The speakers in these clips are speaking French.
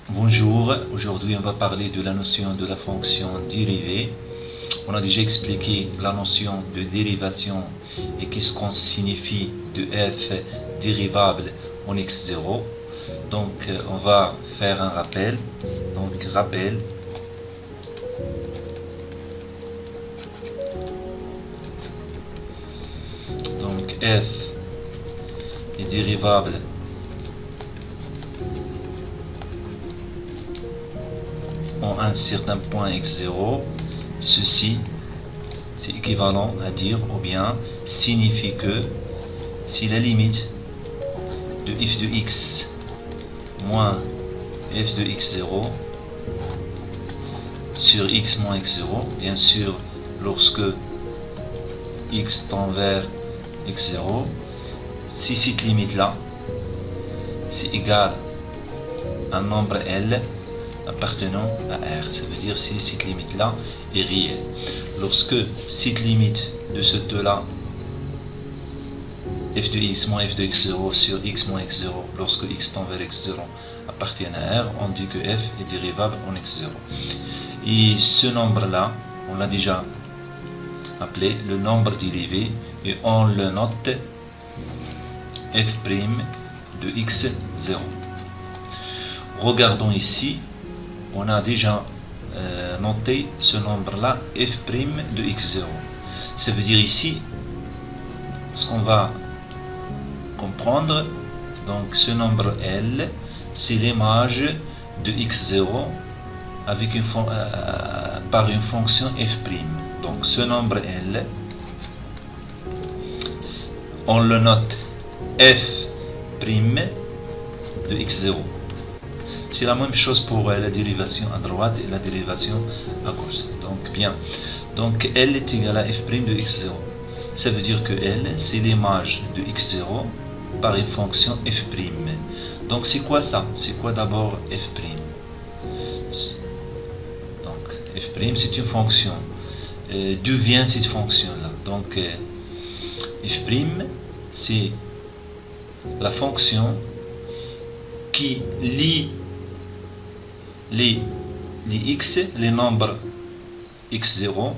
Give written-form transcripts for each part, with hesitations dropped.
Bonjour, aujourd'hui on va parler de la notion de la fonction dérivée. On a déjà expliqué la notion de dérivation et qu'est-ce qu'on signifie de f dérivable en x0. Donc on va faire un rappel. Donc rappel. Donc f est dérivable en un certain point x0, ceci c'est équivalent à dire ou bien signifie que si la limite de f de x moins f de x0 sur x moins x0, bien sûr lorsque x tend vers x0, si cette limite là c'est égal à un nombre L appartenant à R, ça veut dire si cette limite là est réelle. Lorsque cette limite de ce 2 là, f de x moins f de x0 sur x moins x0, lorsque x tend vers x0 appartient à R, on dit que f est dérivable en x0. Et ce nombre là, on l'a déjà appelé le nombre dérivé et on le note f' de x0. Regardons ici, on a déjà noté ce nombre là f' de x0. Ça veut dire ici ce qu'on va comprendre, donc ce nombre L c'est l'image de x0 avec par une fonction f'. Donc ce nombre L on le note f' de x0. C'est la même chose pour la dérivation à droite et la dérivation à gauche. Donc bien. Donc L est égal à f' de x0. Ça veut dire que L c'est l'image de x0 par une fonction f'. Donc c'est quoi ça? C'est quoi d'abord f'? Donc f' c'est une fonction. D'où vient cette fonction là? Donc f' c'est la fonction qui lie les x, les nombres x0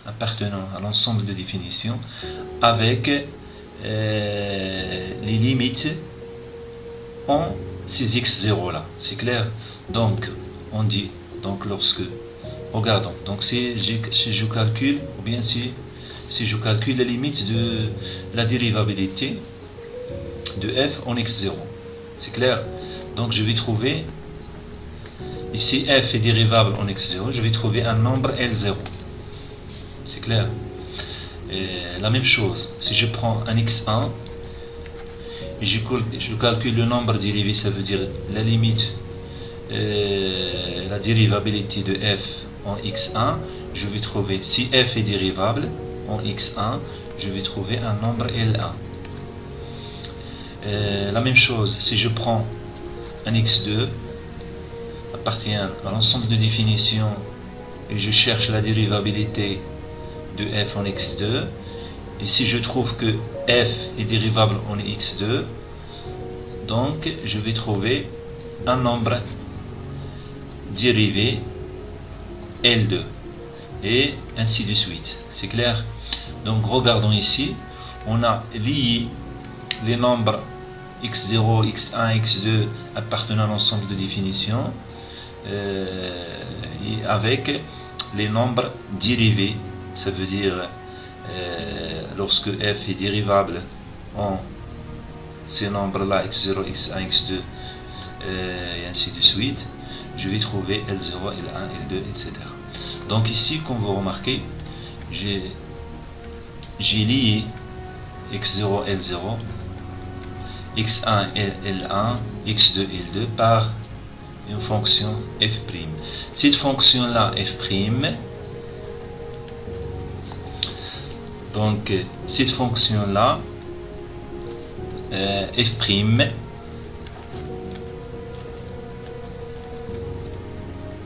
appartenant à l'ensemble de définitions avec les limites en ces x0 là, c'est clair? Donc on dit, donc lorsque, regardons, donc si je calcule, ou bien si je calcule la limite de la dérivabilité de f en x0, c'est clair? Donc je vais trouver, ici f est dérivable en x0, je vais trouver un nombre L0, c'est clair? Et la même chose, si je prends un x1 et je calcule le nombre dérivé, ça veut dire la limite, la dérivabilité de f en x1, je vais trouver, si f est dérivable en x1, je vais trouver un nombre L1. La même chose, si je prends un x2 appartient à l'ensemble de définitions et je cherche la dérivabilité de f en x2, et si je trouve que f est dérivable en x2, donc je vais trouver un nombre dérivé L2 et ainsi de suite, c'est clair? Donc regardons ici, on a lié les nombres x0, x1, x2 appartenant à l'ensemble de définitions avec les nombres dérivés, ça veut dire lorsque f est dérivable en ces nombres là x0, x1, x2 et ainsi de suite, je vais trouver L0, L1, L2, etc. Donc ici, comme vous remarquez, j'ai lié x0, L0, x1, L1, x2, L2 par une fonction f'. Cette fonction là f', donc cette fonction là f'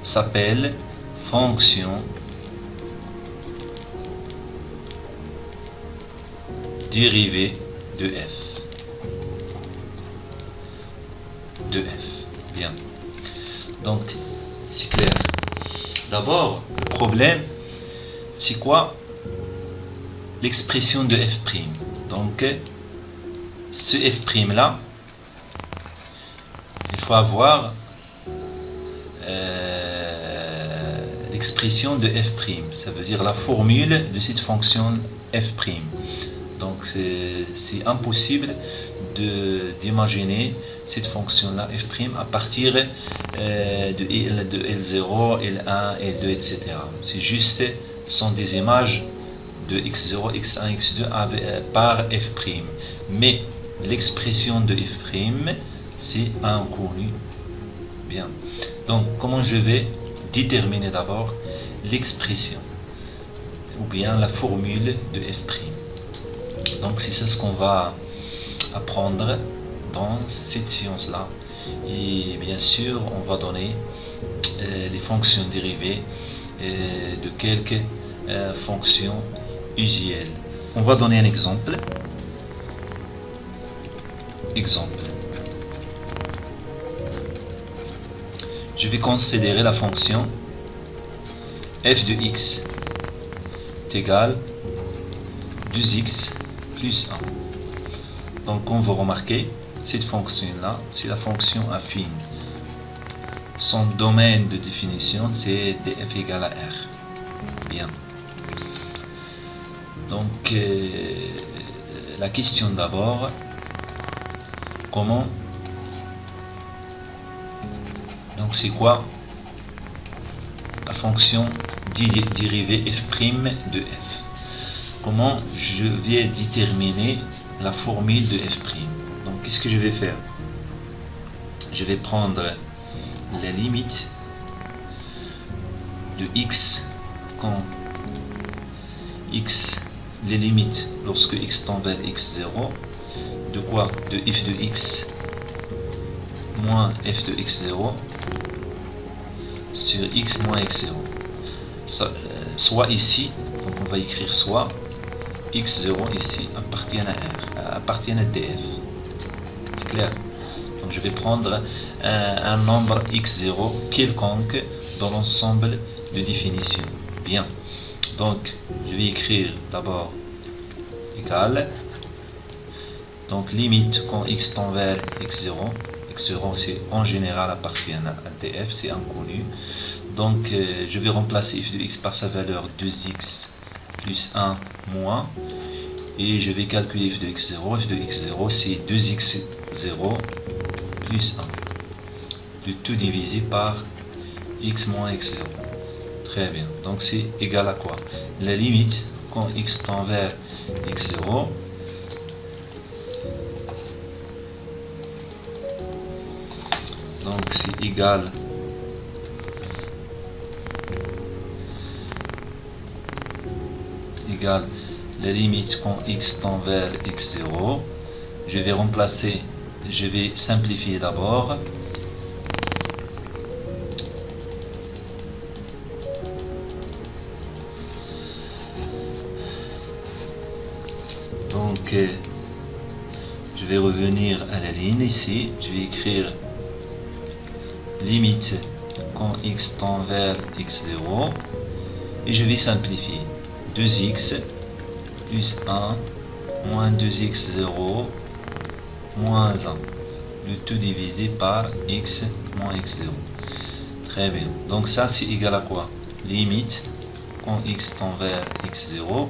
s'appelle fonction dérivée de f. Bien. Donc, c'est clair. D'abord, le problème, c'est quoi? L'expression de f'. Donc, ce f' là, il faut avoir l'expression de f'. Ça veut dire la formule de cette fonction f'. Donc, c'est impossible d'imaginer cette fonction-là, f', à partir de L0, L1, L2, etc. C'est juste, sont des images de x0, x1, x2 par f'. Mais l'expression de f', c'est inconnu. Bien. Donc, comment je vais déterminer d'abord l'expression ou bien la formule de f'. Donc, c'est ça ce qu'on va apprendre dans cette séance-là. Et bien sûr, on va donner les fonctions dérivées de quelques fonctions usuelles. On va donner un exemple. Je vais considérer la fonction f de x est égal 2x plus 1. Donc, on va remarquer, cette fonction-là, c'est la fonction affine. Son domaine de définition, c'est df égale à r. Bien. Donc, la question d'abord, comment? Donc, c'est quoi la fonction dérivée f' de f? Comment je vais déterminer la formule de f'? Donc, qu'est-ce que je vais faire? Je vais prendre la limite de x quand x, les limites lorsque x tend vers x0, de quoi? De f de x moins f de x0 sur x moins x0. Soit ici, donc on va écrire soit x0 ici appartient à r, appartient à df. C'est clair? Donc je vais prendre un nombre x0 quelconque dans l'ensemble de définition. Bien. Donc je vais écrire d'abord égal. Donc limite quand x tend vers x0. x0 c'est en général appartient à df, c'est inconnu. Donc je vais remplacer f de x par sa valeur 2x plus 1 moins. Et je vais calculer f de x0. f de x0 c'est 2x0 plus 1. Le tout divisé par x moins x0. Très bien. Donc c'est égal à quoi? La limite quand x tend vers x0. Donc c'est égal la limite quand x tend vers x0. Je vais remplacer, je vais simplifier d'abord. Donc je vais revenir à la ligne ici, je vais écrire limite quand x tend vers x0 et je vais simplifier 2x plus 1 moins 2x0 moins 1, le tout divisé par x moins x0. Très bien, donc ça c'est égal à quoi? Limite quand x tend vers x0.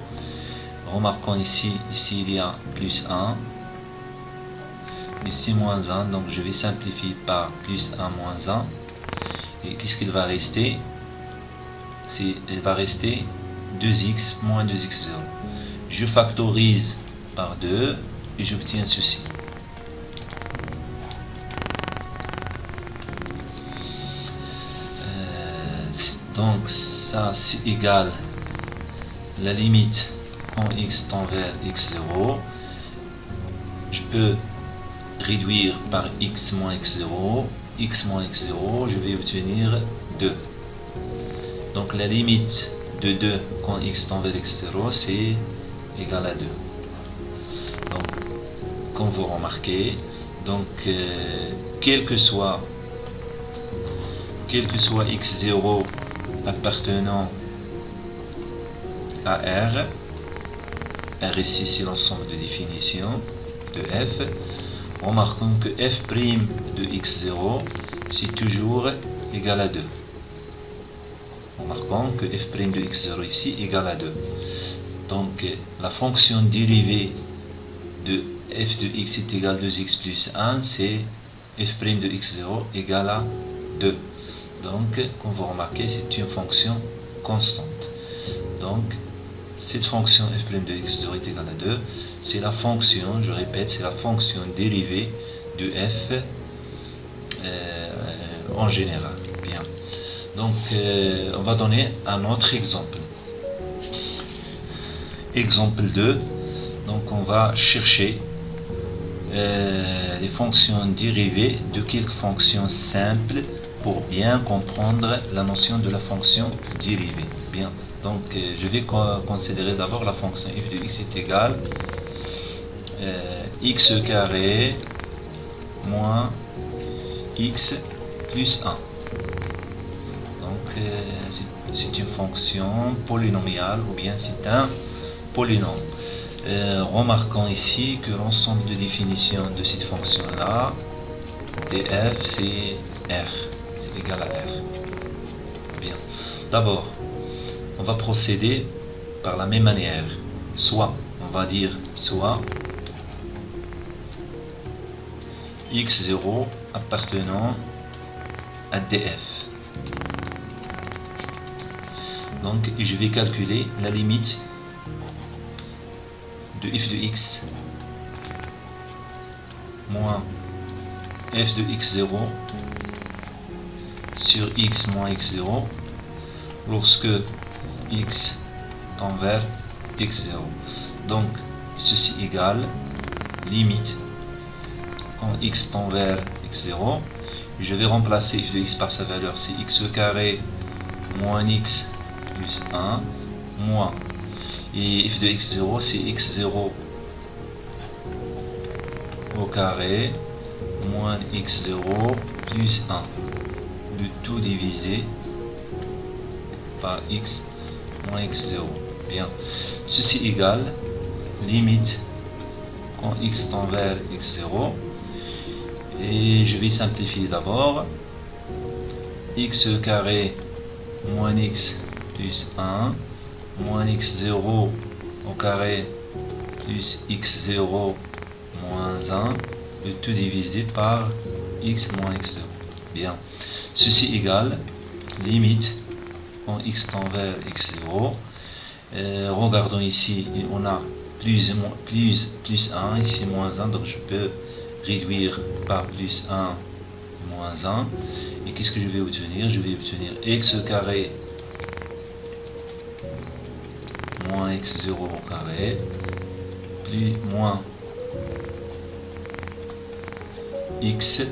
Remarquons ici il y a plus 1, ici moins 1, donc je vais simplifier par plus 1 moins 1. Et qu'est-ce qu'il va rester? Il va rester 2x moins 2x0. Je factorise par 2 et j'obtiens ceci. Donc ça c'est égal la limite quand x tend vers x0. Je peux réduire par x moins x0. X moins x0, je vais obtenir 2. Donc la limite de 2 quand x tend vers x0, c'est égal à 2. Donc, comme vous remarquez, donc quel que soit quel que soit x0 appartenant à R, R ici c'est l'ensemble de définition de f, remarquons que f' de x0 c'est toujours égal à 2. Remarquons que f' de x0 ici égale à 2. Donc la fonction dérivée de f de x est égal à 2x plus 1, c'est f' de x0 égale à 2. Donc, comme vous remarquez, c'est une fonction constante. Donc, cette fonction f' de x0 est égale à 2. C'est la fonction, je répète, c'est la fonction dérivée de f en général. Bien. Donc, on va donner un autre exemple. Exemple 2. Donc, on va chercher les fonctions dérivées de quelques fonctions simples pour bien comprendre la notion de la fonction dérivée. Bien. Donc, je vais considérer d'abord la fonction f de x est égal x carré moins x plus 1. Donc, c'est une fonction polynomiale ou bien c'est un polynôme. Remarquons ici que l'ensemble de définition de cette fonction-là, df, c'est r, c'est égal à r. Bien. D'abord, on va procéder par la même manière. Soit, on va dire, soit x0 appartenant à df. Donc, je vais calculer la limite de f de x moins f de x0 sur x moins x0 lorsque x tend vers x0. Donc, ceci égale limite quand x tend vers x0. Je vais remplacer f de x par sa valeur, c'est x carré moins x plus 1 moins, et f de x0 c'est x0 au carré moins x0 plus 1, le tout divisé par x moins x0. Bien, ceci égale limite quand x tend vers x0, et je vais simplifier d'abord. X carré moins x plus 1 moins x0 au carré plus x0 moins 1, le tout divisé par x moins x0. Bien, ceci égale limite quand x tend vers x0. Regardons ici, on a plus 1, ici moins 1, donc je peux réduire par plus 1 moins 1. Et qu'est-ce que je vais obtenir? Je vais obtenir x carré moins x0 au carré plus moins x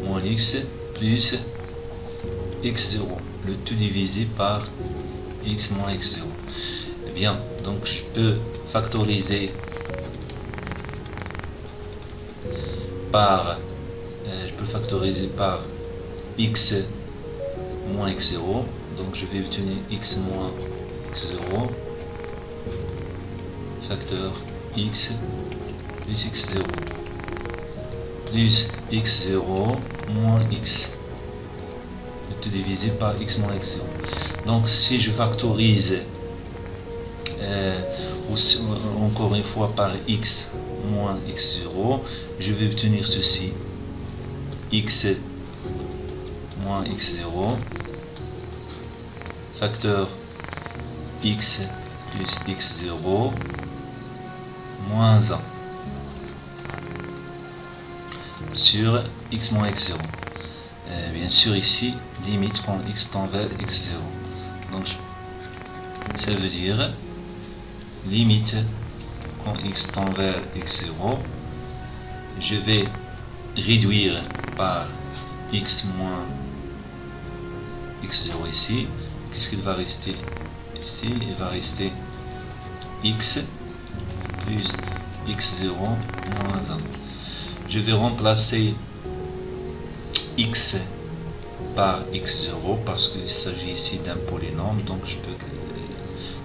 moins x plus x0, le tout divisé par x moins x0. Bien, donc je peux factoriser par x moins x0, donc je vais obtenir x moins x0 facteur x plus x0 plus x0 moins x, le tout divisé par x moins x0. Donc si je factorise encore une fois par x moins x0, je vais obtenir ceci, x moins x0 facteur x plus x0 moins 1 sur x moins x0. Bien sûr ici limite quand x tend vers x0, donc ça veut dire limite quand x tend vers x0, je vais réduire par x moins x0 ici. Qu'est-ce qu'il va rester ici? Il va rester x plus x0 moins 1. Je vais remplacer x par x0 parce qu'il s'agit ici d'un polynôme, donc je peux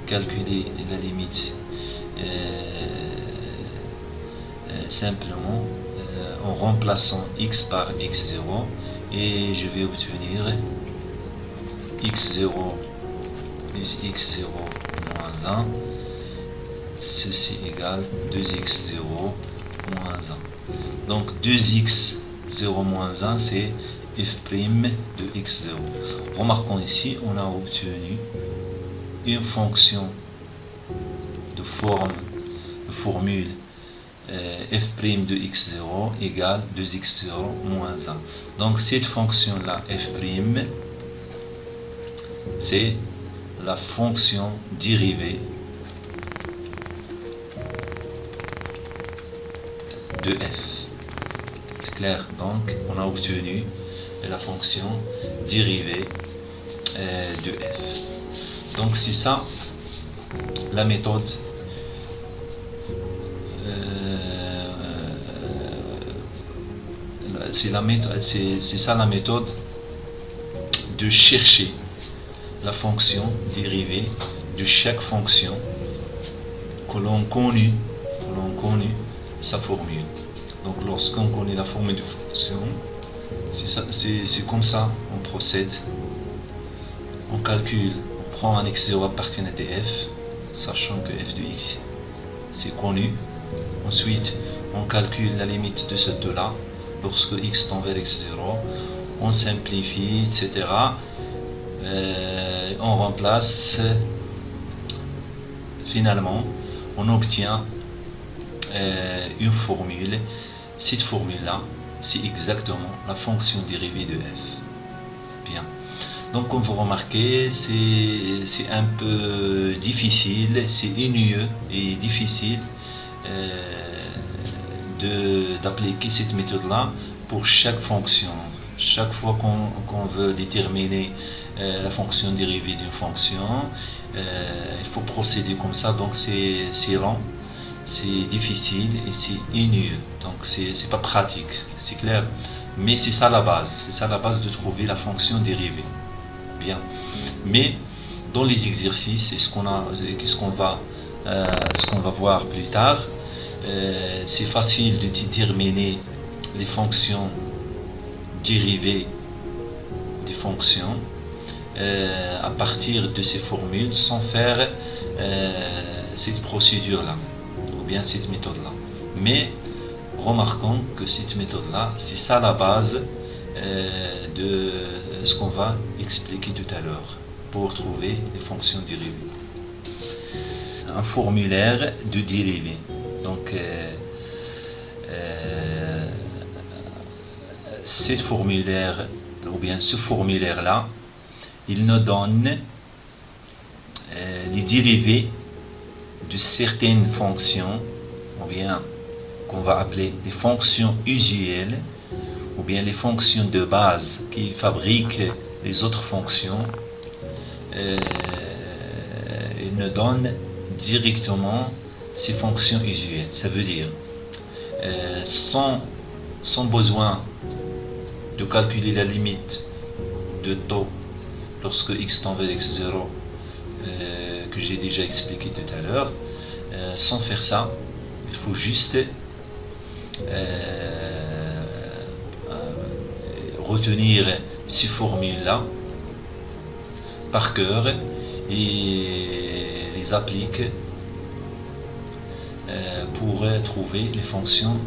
calculer la limite simplement en remplaçant x par x0 et je vais obtenir x0 plus x0 moins 1, ceci égale 2x0 moins 1. Donc 2x0 moins 1 c'est f' de x0. Remarquons ici, on a obtenu une fonction de formule f' de x0 égale 2x0 moins 1. Donc cette fonction là f' c'est la fonction dérivée de f. C'est clair, donc on a obtenu la fonction dérivée de f. Donc c'est ça la méthode c'est ça la méthode de chercher la fonction dérivée de chaque fonction que l'on connaît sa formule. Donc lorsqu'on connaît la formule de fonction, c'est comme ça on procède. On calcule, on prend un x0 appartenant à f, sachant que f de x c'est connu. Ensuite on calcule la limite de cette là lorsque x tend vers x0, on simplifie, etc. On remplace, finalement on obtient une formule. Cette formule là c'est exactement la fonction dérivée de f. Bien, donc comme vous remarquez c'est un peu difficile, c'est ennuyeux et difficile d'appliquer cette méthode là pour chaque fonction. Chaque fois qu'on veut déterminer la fonction dérivée d'une fonction, il faut procéder comme ça, donc c'est lent, c'est difficile et c'est ennuyeux, donc c'est pas pratique, c'est clair, mais c'est ça la base de trouver la fonction dérivée. Bien, mais dans les exercices et ce qu'on va voir plus tard, c'est facile de déterminer les fonctions dérivées des fonctions à partir de ces formules sans faire cette procédure là ou bien cette méthode là. Mais remarquons que cette méthode là c'est ça la base de ce qu'on va expliquer tout à l'heure pour trouver les fonctions dérivées. Un formulaire de dérivée. Donc ce formulaire là il nous donne les dérivés de certaines fonctions, ou bien qu'on va appeler les fonctions usuelles, ou bien les fonctions de base qui fabriquent les autres fonctions. Il nous donne directement ces fonctions usuelles. Ça veut dire sans besoin de calculer la limite de taux lorsque x tend vers x0 que j'ai déjà expliqué tout à l'heure. Sans faire ça, il faut juste retenir ces formules là par cœur et les appliquer pour trouver les fonctions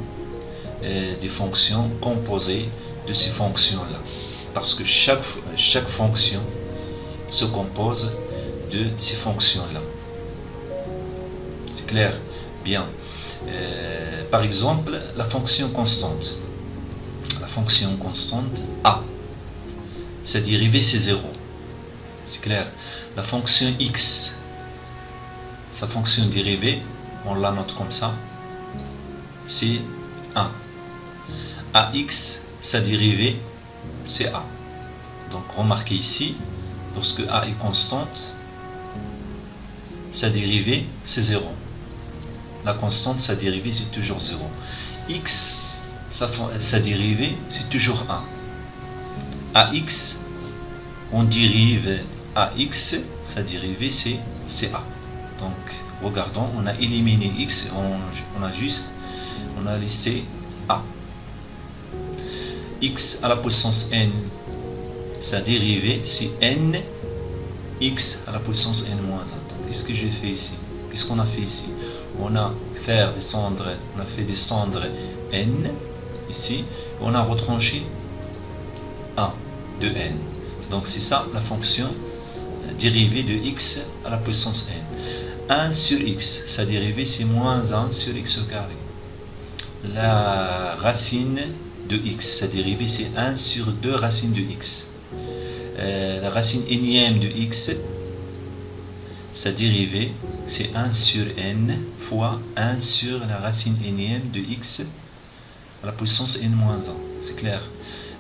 des fonctions composées de ces fonctions là, parce que chaque fonction se compose de ces fonctions là. C'est clair? Bien. Par exemple, la fonction constante a, sa dérivée c'est 0. C'est clair? La fonction x, sa fonction dérivée, on la note comme ça, c'est 1. Ax, sa dérivée, c'est a. Donc remarquez ici, lorsque a est constante, sa dérivée, c'est 0. La constante, sa dérivée, c'est toujours 0. X, sa dérivée, c'est toujours 1. AX, on dérive AX, sa dérivée c'est A. Donc regardons, on a éliminé X, on a listé A. X à la puissance N, sa dérivée c'est N X à la puissance N moins 1. Donc qu'est-ce que j'ai fait ici? Qu'est-ce qu'on a fait ici? On a fait descendre N ici, on a retranché 1 de N. Donc c'est ça la fonction dérivée de X à la puissance N. 1 sur X, sa dérivée c'est moins 1 sur X au carré. La racine de X, sa dérivée c'est 1 sur 2 racines de X. La racine énième de X, sa dérivée c'est 1 sur N fois 1 sur la racine énième de X à la puissance N moins 1. C'est clair.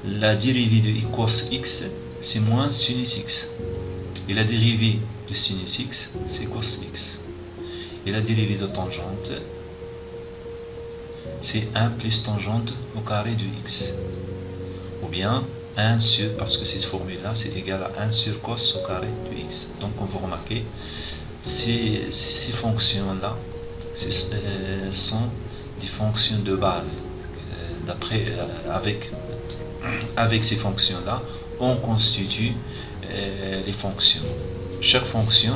La dérivée de cos X, c'est moins sinus X. Et la dérivée de sinus X, c'est cos X. Et la dérivée de tangente, c'est 1 plus tangente au carré de X. Ou bien 1 sur, parce que cette formule-là, c'est égal à 1 sur cos au carré de X. Donc on va remarquer, ces fonctions-là sont des fonctions de base. Avec ces fonctions-là, on constitue les fonctions. Chaque fonction,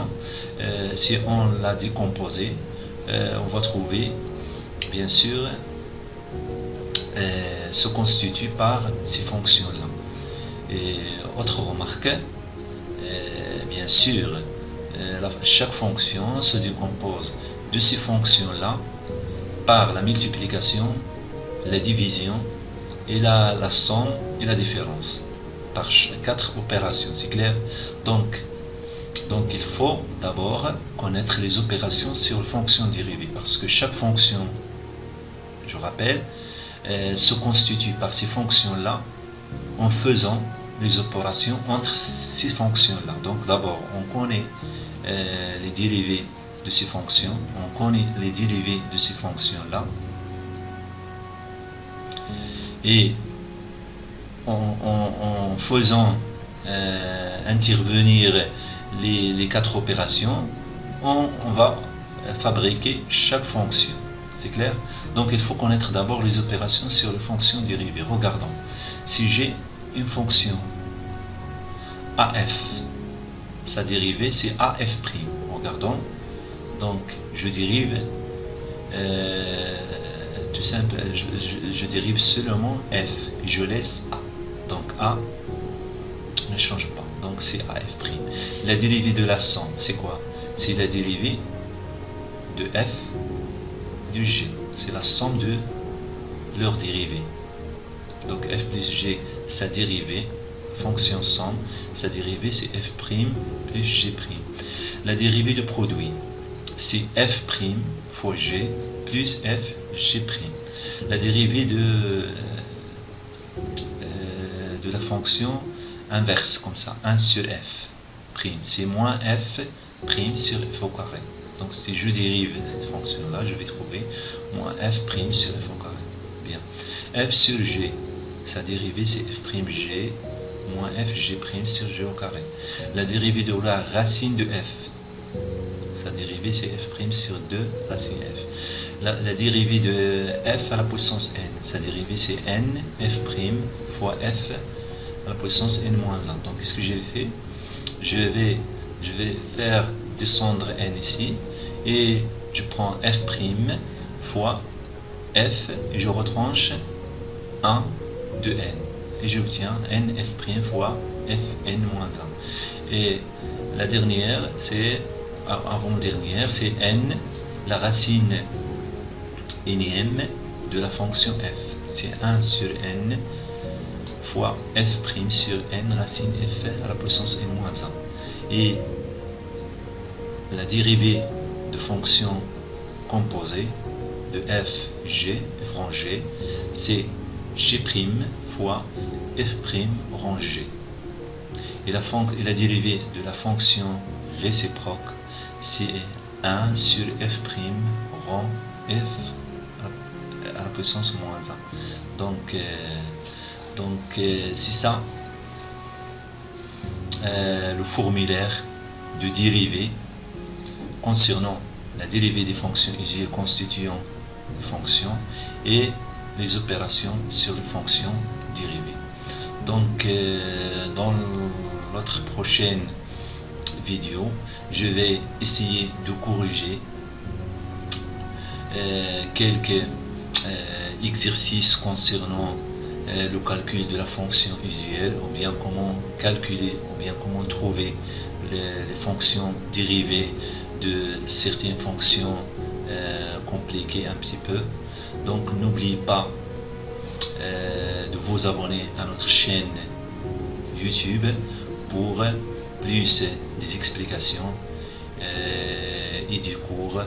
si on l'a décomposée, on va trouver, bien sûr, se constitue par ces fonctions-là. Et autre remarque, bien sûr, chaque fonction se décompose de ces fonctions-là par la multiplication, la division et la somme et la différence par 4 opérations, c'est clair. Donc il faut d'abord connaître les opérations sur les fonctions dérivées, parce que chaque fonction, je rappelle, se constitue par ces fonctions-là en faisant les opérations entre ces fonctions-là. Donc d'abord, on connaît les dérivés de ces fonctions, on connaît les dérivés de ces fonctions-là, et en faisant intervenir les 4 opérations, on va fabriquer chaque fonction. C'est clair? Donc il faut connaître d'abord les opérations sur les fonctions dérivées. Regardons. Si j'ai une fonction AF, sa dérivée c'est AF'. Regardons. Donc je dérive tout simple, je dérive seulement F, je laisse A. Donc A ne change pas, donc c'est AF'. La dérivée de la somme, c'est quoi? C'est la dérivée de F du G, c'est la somme de leurs dérivées. Donc F plus G, sa dérivée, fonction somme, sa dérivée c'est F' plus G'. La dérivée de produit, c'est F' fois G plus F G'. La dérivée de la fonction inverse, comme ça, 1 sur F', c'est moins F' sur F au carré. Donc si je dérive cette fonction-là, je vais trouver moins F' sur F au carré. Bien. F sur G, sa dérivée c'est F'G moins F'G' sur G au carré. La dérivée de la racine de F, sa dérivée c'est F' sur 2 racine F. La dérivée de F à la puissance N, sa dérivée c'est N F' fois F à la puissance N moins 1. Donc qu'est-ce que j'ai fait? Je vais faire descendre N ici, et je prends F' fois F, et je retranche 1 de N, et j'obtiens N F' fois Fn moins 1. Et la dernière, c'est avant-dernière, c'est N, la racine énième de la fonction F. C'est 1 sur N fois F' sur N racine F à la puissance N moins 1. Et la dérivée de fonction composée de f, g, f rang g, c'est g' fois f' rang g. Et la dérivée de la fonction réciproque, c'est 1 sur f' rang f à la puissance moins 1. Donc c'est ça le formulaire de dérivée concernant la dérivée des fonctions usuelles constituant les fonctions et les opérations sur les fonctions dérivées. Donc dans notre prochaine vidéo, je vais essayer de corriger quelques exercices concernant le calcul de la fonction usuelle, ou bien comment calculer, ou bien comment trouver les fonctions dérivées de certaines fonctions compliquées un petit peu. Donc n'oubliez pas de vous abonner à notre chaîne YouTube pour plus des explications et des cours